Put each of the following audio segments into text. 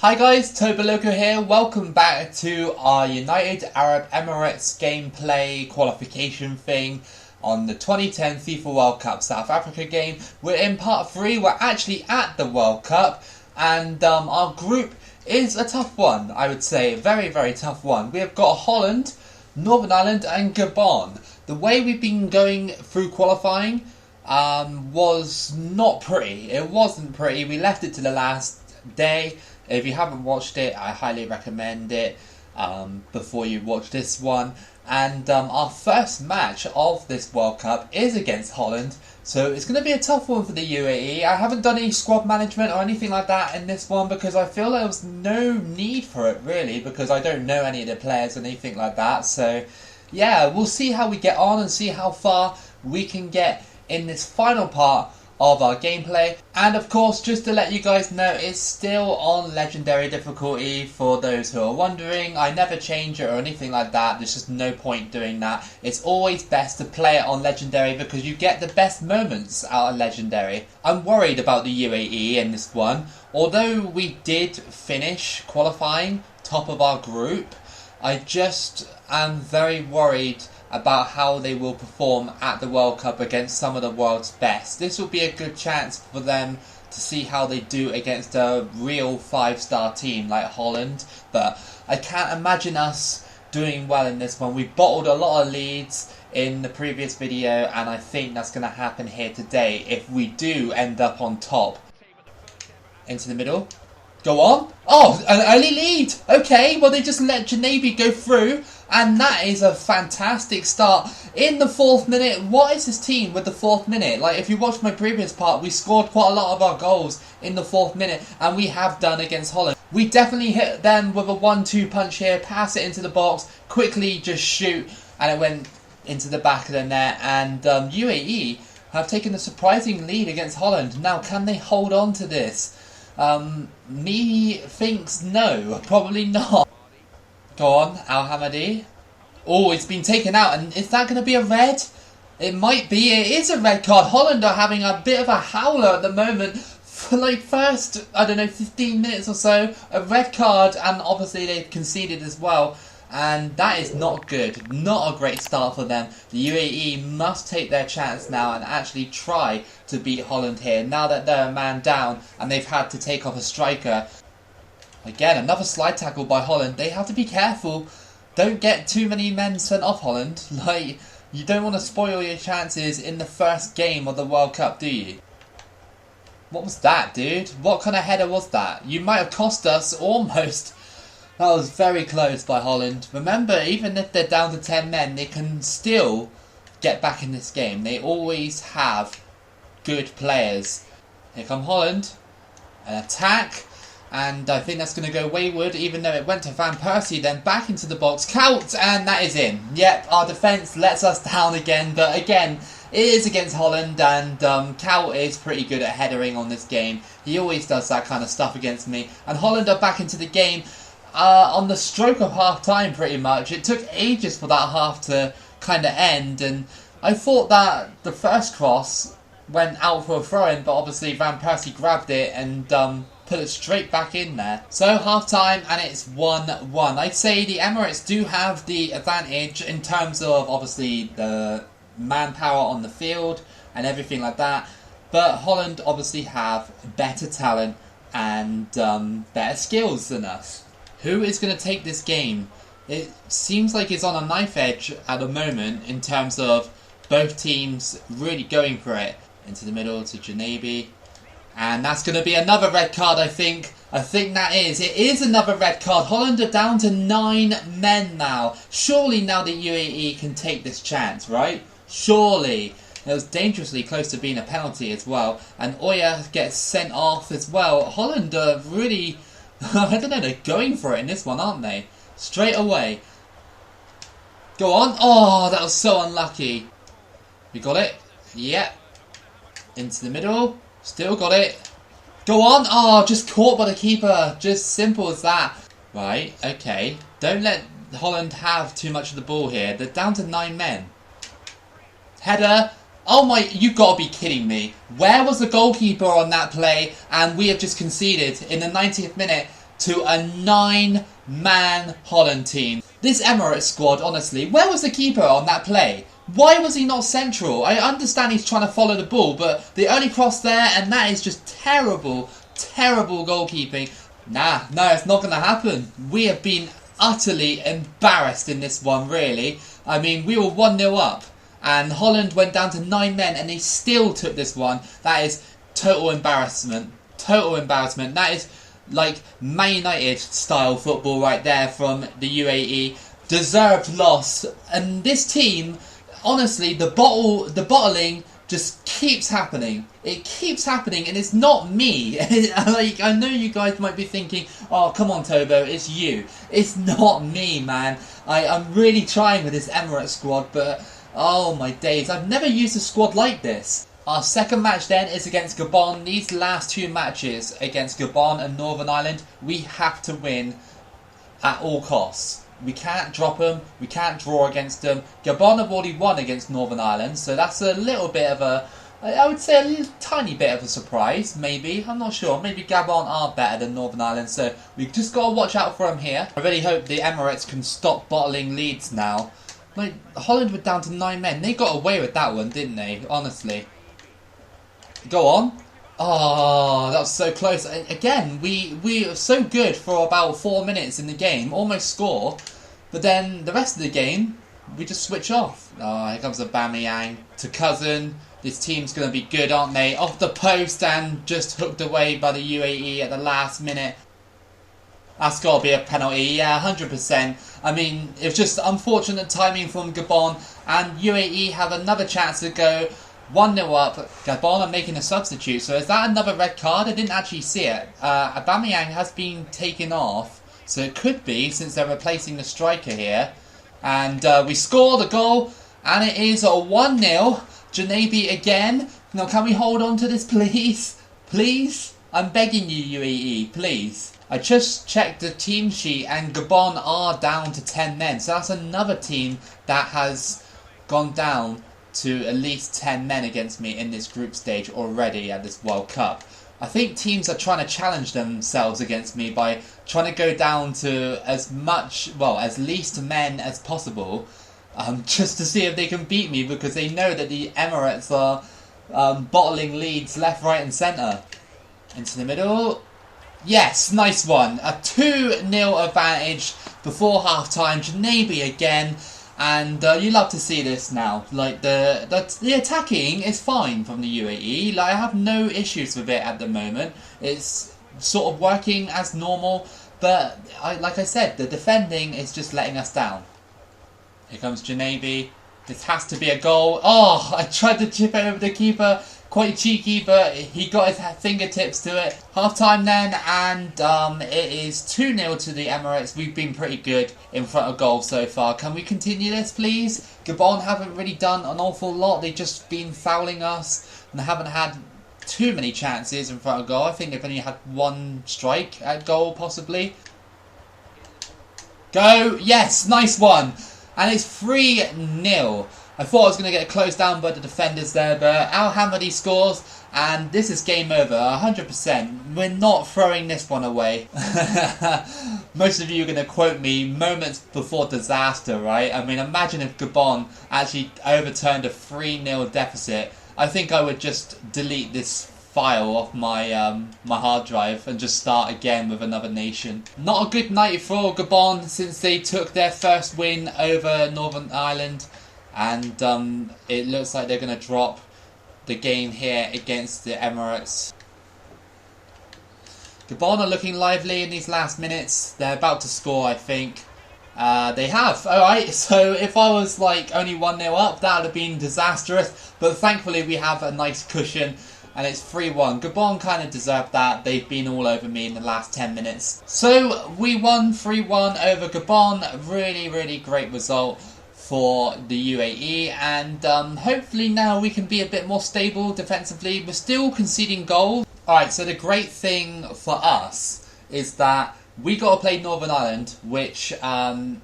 Hi guys, Toboloco here. Welcome back to our United Arab Emirates gameplay qualification thing on the 2010 FIFA World Cup South Africa game. We're in part 3. We're actually at the World Cup, and our group is a tough one, I would say. Very, very tough one. We have got Holland, Northern Ireland and Gabon. The way we've been going through qualifying was not pretty. It wasn't pretty. We left it to the last day. If you haven't watched it, I highly recommend it before you watch this one. And our first match of this World Cup is against Holland, so it's going to be a tough one for the UAE. I haven't done any squad management or anything like that in this one because I feel there was no need for it really, because I don't know any of the players or anything like that. So yeah, we'll see how we get on and see how far we can get in this final part of our gameplay. And of course, just to let you guys know, it's still on legendary difficulty for those who are wondering. I never change it or anything like that. There's just no point doing that. It's always best to play it on legendary because you get the best moments out of legendary. I'm worried about the UAE in this one. Although we did finish qualifying top of our group, I just am very worried about how they will perform at the World Cup against some of the world's best. This will be a good chance for them to see how they do against a real 5-star team like Holland, but I can't imagine us doing well in this one. We bottled a lot of leads in the previous video, and I think that's going to happen here today if we do end up on top. Into the middle. Go on. Oh, an early lead. Okay, well they just let Janabi go through, and that is a fantastic start. In the 4th minute, what is this team with the 4th minute? Like, if you watched my previous part, we scored quite a lot of our goals in the 4th minute, and we have done against Holland. We definitely hit them with a 1-2 punch here, pass it into the box, quickly just shoot, and it went into the back of the net. And UAE have taken a surprising lead against Holland. Now, can they hold on to this? Me thinks no, probably not. Go on, Al-Hamadi. Oh, it's been taken out, and is that going to be a red? It might be. It is a red card. Holland are having a bit of a howler at the moment. For like first, I don't know, 15 minutes or so, a red card, and obviously they've conceded as well. And that is not good. Not a great start for them. The UAE must take their chance now and actually try to beat Holland here. Now that they're a man down and they've had to take off a striker. Again, another slide tackle by Holland. They have to be careful. Don't get too many men sent off Holland. Like, you don't want to spoil your chances in the first game of the World Cup, do you? What was that, dude? What kind of header was that? You might have cost us almost. That was very close by Holland. Remember, even if they're down to 10 men, they can still get back in this game. They always have good players. Here come Holland. An attack. And I think that's going to go wayward, even though it went to Van Persie, then back into the box. Kaut, and that is in. Yep, our defence lets us down again. But again, it is against Holland, and Kaut is pretty good at headering on this game. He always does that kind of stuff against me. And Holland are back into the game. On the stroke of half time, pretty much. It took ages for that half to kind of end, and I thought that the first cross went out for a throw-in, but obviously Van Persie grabbed it and put it straight back in there. So half time, and it's 1-1. I'd say the Emirates do have the advantage in terms of obviously the manpower on the field and everything like that, but Holland obviously have better talent and better skills than us. Who is going to take this game? It seems like it's on a knife edge at the moment in terms of both teams really going for it. Into the middle to Janabi. And that's going to be another red card, I think. I think that is. It is another red card. Holland are down to 9 men now. Surely now the UAE can take this chance, right? Surely. It was dangerously close to being a penalty as well. And Oya gets sent off as well. Holland are really... I don't know, they're going for it in this one, aren't they? Straight away. Go on. Oh, that was so unlucky. We got it. Yep. Into the middle. Still got it. Go on. Oh, just caught by the keeper. Just simple as that. Right, okay. Don't let Holland have too much of the ball here. They're down to 9 men. Header. Oh my, you've got to be kidding me. Where was the goalkeeper on that play? And we have just conceded in the 90th minute. to a 9-man Holland team. This Emirates squad, honestly, where was the keeper on that play? Why was he not central? I understand he's trying to follow the ball, but the only cross there, and that is just terrible, terrible goalkeeping. No, it's not going to happen. We have been utterly embarrassed in this one, really. I mean, we were 1-0 up, and Holland went down to 9 men, and they still took this one. That is total embarrassment. Total embarrassment. That is like Man United style football right there from the UAE. Deserved loss. And this team, honestly, the bottling just keeps happening. It keeps happening, and it's not me. Like, I know you guys might be thinking, oh, come on, Tobo, it's you. It's not me, man. I'm really trying with this Emirates squad, but oh my days, I've never used a squad like this. Our second match then is against Gabon. These last 2 matches against Gabon and Northern Ireland, we have to win at all costs. We can't drop them, we can't draw against them. Gabon have already won against Northern Ireland, so that's a little bit of a, I would say a little, tiny bit of a surprise, maybe. I'm not sure. Maybe Gabon are better than Northern Ireland, so we've just got to watch out for them here. I really hope the Emirates can stop bottling leads now. Like, Holland were down to 9 men. They got away with that one, didn't they? Honestly. Go on. Oh, that was so close. Again, we were so good for about 4 minutes in the game, almost score, but then the rest of the game, we just switch off. Oh, here comes Aubameyang to Cousin. This team's going to be good, aren't they? Off the post and just hooked away by the UAE at the last minute. That's got to be a penalty, yeah, 100%. I mean, it was just unfortunate timing from Gabon, and UAE have another chance to go 1-0 up. Gabon are making a substitute, so is that another red card? I didn't actually see it. Aubameyang has been taken off, so it could be, since they're replacing the striker here. And we score the goal, and it is a 1-0. Janabi again. Now, can we hold on to this, please? Please? I'm begging you, UAE, please. I just checked the team sheet, and Gabon are down to 10 men, so that's another team that has gone down to at least 10 men against me in this group stage already at this World Cup. I think teams are trying to challenge themselves against me by trying to go down to as least men as possible, just to see if they can beat me, because they know that the Emirates are bottling leads left, right and centre. Into the middle. Yes, nice one. A 2-0 advantage before half-time. Janabi again. And you love to see this now. Like, the attacking is fine from the UAE. Like, I have no issues with it at the moment. It's sort of working as normal. But, like I said, the defending is just letting us down. Here comes Janabi. This has to be a goal. Oh, I tried to chip it over the keeper. Quite cheeky, but he got his fingertips to it. Half time then, and it is 2-0 to the Emirates. We've been pretty good in front of goal so far. Can we continue this, please? Gabon haven't really done an awful lot. They've just been fouling us and haven't had too many chances in front of goal. I think they've only had 1 strike at goal, possibly. Go! Yes, nice one! And it's 3-0. I thought I was going to get closed down by the defenders there, but Al Hamadi scores, and this is game over, 100%. We're not throwing this one away. Most of you are going to quote me moments before disaster, right? I mean, imagine if Gabon actually overturned a 3-0 deficit. I think I would just delete this file off my my hard drive and just start again with another nation. Not a good night for Gabon since they took their first win over Northern Ireland. And it looks like they're going to drop the game here against the Emirates. Gabon are looking lively in these last minutes. They're about to score, I think. They have. Alright, so if I was like only 1-0 up, that would have been disastrous. But thankfully we have a nice cushion. And it's 3-1. Gabon kind of deserved that. They've been all over me in the last 10 minutes. So we won 3-1 over Gabon. Really, really great result for the UAE, and hopefully now we can be a bit more stable defensively. We're still conceding goals. Alright, so the great thing for us is that we got to play Northern Ireland, which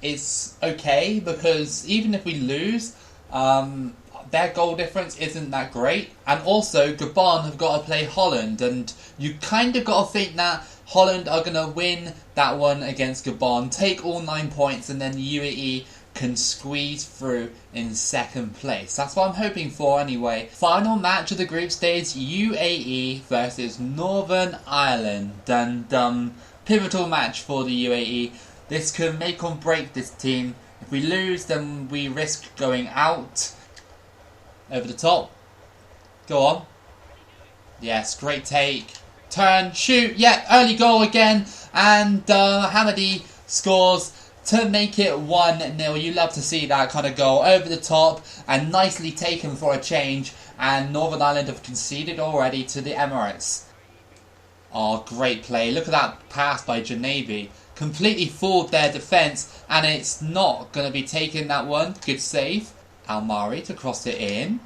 is okay, because even if we lose, their goal difference isn't that great. And also Gabon have got to play Holland, and you kind of got to think that Holland are going to win that one against Gabon, take all 9 points, and then the UAE can squeeze through in second place. That's what I'm hoping for anyway. Final match of the group stage, UAE versus Northern Ireland. And pivotal match for the UAE. This could make or break this team. If we lose, then we risk going out. Over the top. Go on. Yes, great take. Turn, shoot, yeah, early goal again. And Hamadi scores to make it 1-0. You love to see that kind of goal over the top and nicely taken for a change. And Northern Ireland have conceded already to the Emirates. Oh, great play. Look at that pass by Janabi. Completely fooled their defence, and it's not going to be taken, that one. Good save. Almari to cross it in.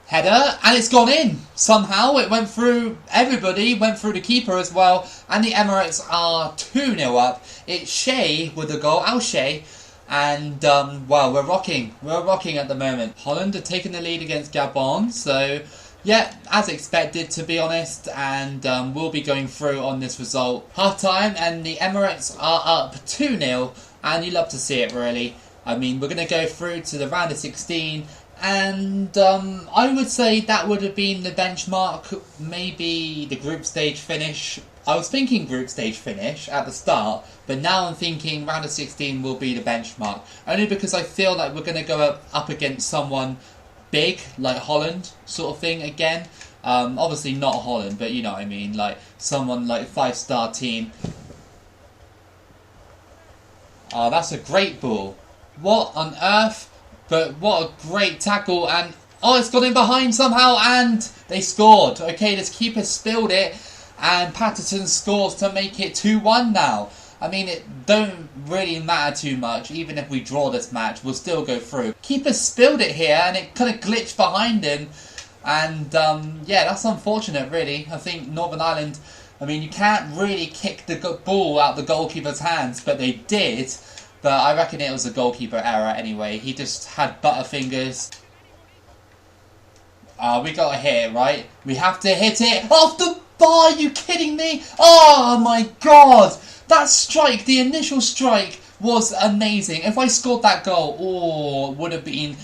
Header, and it's gone in. Somehow it went through everybody, went through the keeper as well, and the Emirates are 2-0 up. It's Shea with the goal, Al Shea, and well, we're rocking at the moment. Holland are taking the lead against Gabon, so yeah, as expected to be honest, and we'll be going through on this result. Half time, and the Emirates are up 2-0, and you love to see it really. I mean, we're going to go through to the round of 16. And I would say that would have been the benchmark, maybe the group stage finish. I was thinking group stage finish at the start, but now I'm thinking round of 16 will be the benchmark. Only because I feel like we're going to go up against someone big, like Holland, sort of thing again. Obviously not Holland, but you know what I mean, like someone like a 5-star team. Oh, that's a great ball. What on earth? But what a great tackle, and oh, it's got in behind somehow, and they scored. Okay, this keeper spilled it, and Patterson scores to make it 2-1 now. I mean, it don't really matter too much. Even if we draw this match, we'll still go through. Keeper spilled it here, and it kind of glitched behind him. And yeah, that's unfortunate, really. I think Northern Ireland, I mean, you can't really kick the ball out the goalkeeper's hands, but they did. But I reckon it was a goalkeeper error anyway. He just had butterfingers. We got to hit it, right? We have to hit it off the bar. Are you kidding me? Oh my god! That strike, the initial strike, was amazing. If I scored that goal, oh, it would have been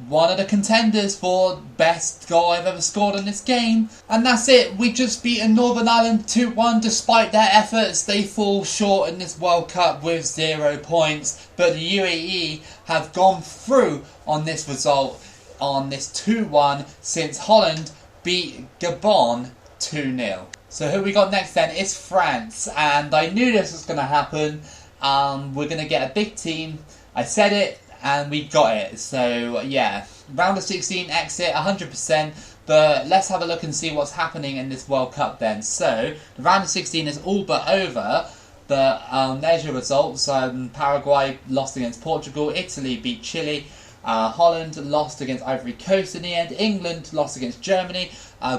one of the contenders for best goal I've ever scored in this game. And that's it. We just beaten Northern Ireland 2-1. Despite their efforts, they fall short in this World Cup with 0 points. But the UAE have gone through on this result, on this 2-1, since Holland beat Gabon 2-0. So who we got next then? It's France. And I knew this was going to happen. We're going to get a big team. I said it. And we got it. So, yeah. Round of 16 exit, 100%. But let's have a look and see what's happening in this World Cup then. So, the round of 16 is all but over. But there's your results. Paraguay lost against Portugal. Italy beat Chile. Holland lost against Ivory Coast in the end. England lost against Germany.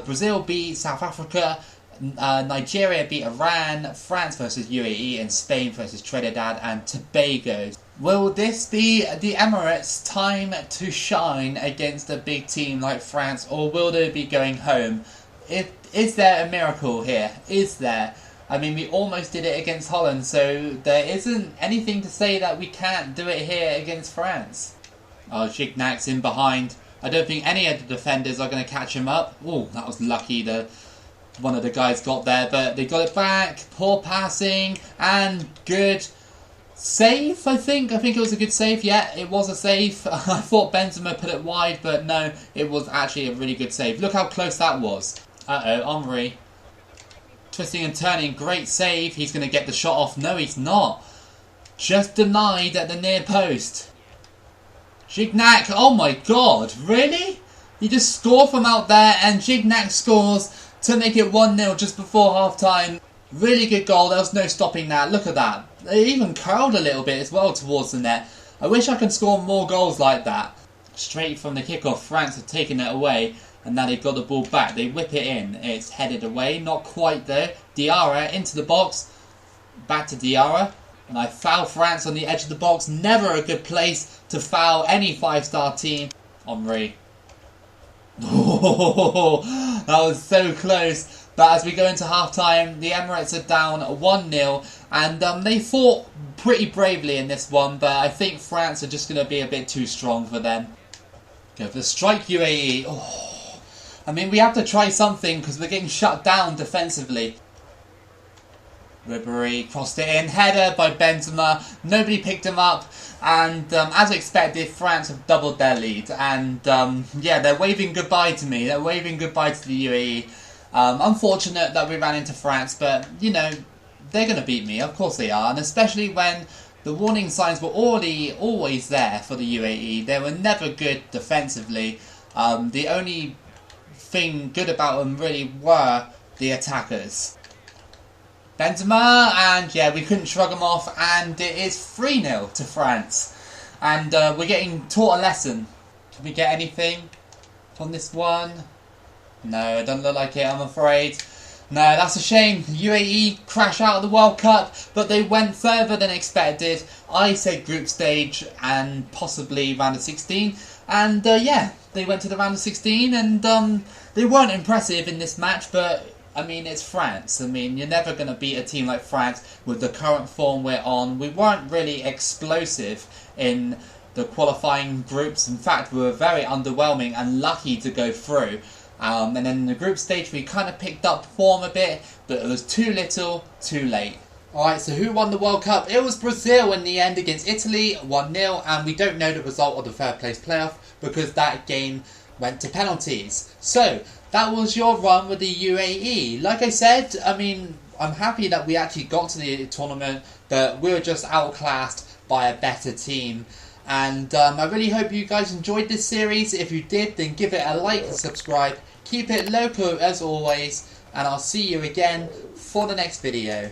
Brazil beat South Africa. Nigeria beat Iran. France versus UAE. And Spain versus Trinidad and Tobago. Will this be the Emirates' time to shine against a big team like France, or will they be going home? Is there a miracle here? Is there? I mean, we almost did it against Holland, so there isn't anything to say that we can't do it here against France. Oh, Gignac's in behind. I don't think any of the defenders are going to catch him up. Oh, that was lucky that one of the guys got there, but they got it back. Poor passing, and good save, I think. I think it was a good save. Yeah, it was a save. I thought Benzema put it wide, but no, it was actually a really good save. Look how close that was. Uh-oh, Henry. Twisting and turning, great save. He's going to get the shot off. No, he's not. Just denied at the near post. Gignac, oh my god, really? You just score from out there, and Gignac scores to make it 1-0 just before half-time. Really good goal. There was no stopping that. Look at that. They even curled a little bit as well towards the net. I wish I could score more goals like that. Straight from the kickoff, France have taken it away, and now they've got the ball back. They whip it in. It's headed away. Not quite though. Diarra into the box. Back to Diarra. And I foul France on the edge of the box. Never a good place to foul any 5-star team. Henry. Oh, that was so close. But as we go into half-time, the Emirates are down 1-0, and they fought pretty bravely in this one, but I think France are just going to be a bit too strong for them. Go for the strike, UAE. Oh, I mean, we have to try something because we're getting shut down defensively. Ribéry crossed it in, header by Benzema, nobody picked him up, and as expected, France have doubled their lead, and yeah, they're waving goodbye to me, they're waving goodbye to the UAE. Unfortunate that we ran into France, but, you know, they're going to beat me, of course they are, and especially when the warning signs were always there for the UAE. They were never good defensively. The only thing good about them really were the attackers. Benzema, and yeah, we couldn't shrug them off, and it is 3-0 to France. And we're getting taught a lesson. Can we get anything from this one? No, it doesn't look like it, I'm afraid. No, that's a shame. UAE crash out of the World Cup, but they went further than expected. I said group stage and possibly round of 16. And yeah, they went to the round of 16, and they weren't impressive in this match, but I mean, it's France. I mean, you're never going to beat a team like France with the current form we're on. We weren't really explosive in the qualifying groups. In fact, we were very underwhelming and lucky to go through. And then in the group stage, we kind of picked up form a bit, but it was too little, too late. Alright, so who won the World Cup? It was Brazil in the end against Italy, 1-0, and we don't know the result of the third place playoff because that game went to penalties. So, that was your run with the UAE. Like I said, I mean, I'm happy that we actually got to the tournament, but we were just outclassed by a better team. And I really hope you guys enjoyed this series. If you did, then give it a like and subscribe. Keep it loco as always, and I'll see you again for the next video.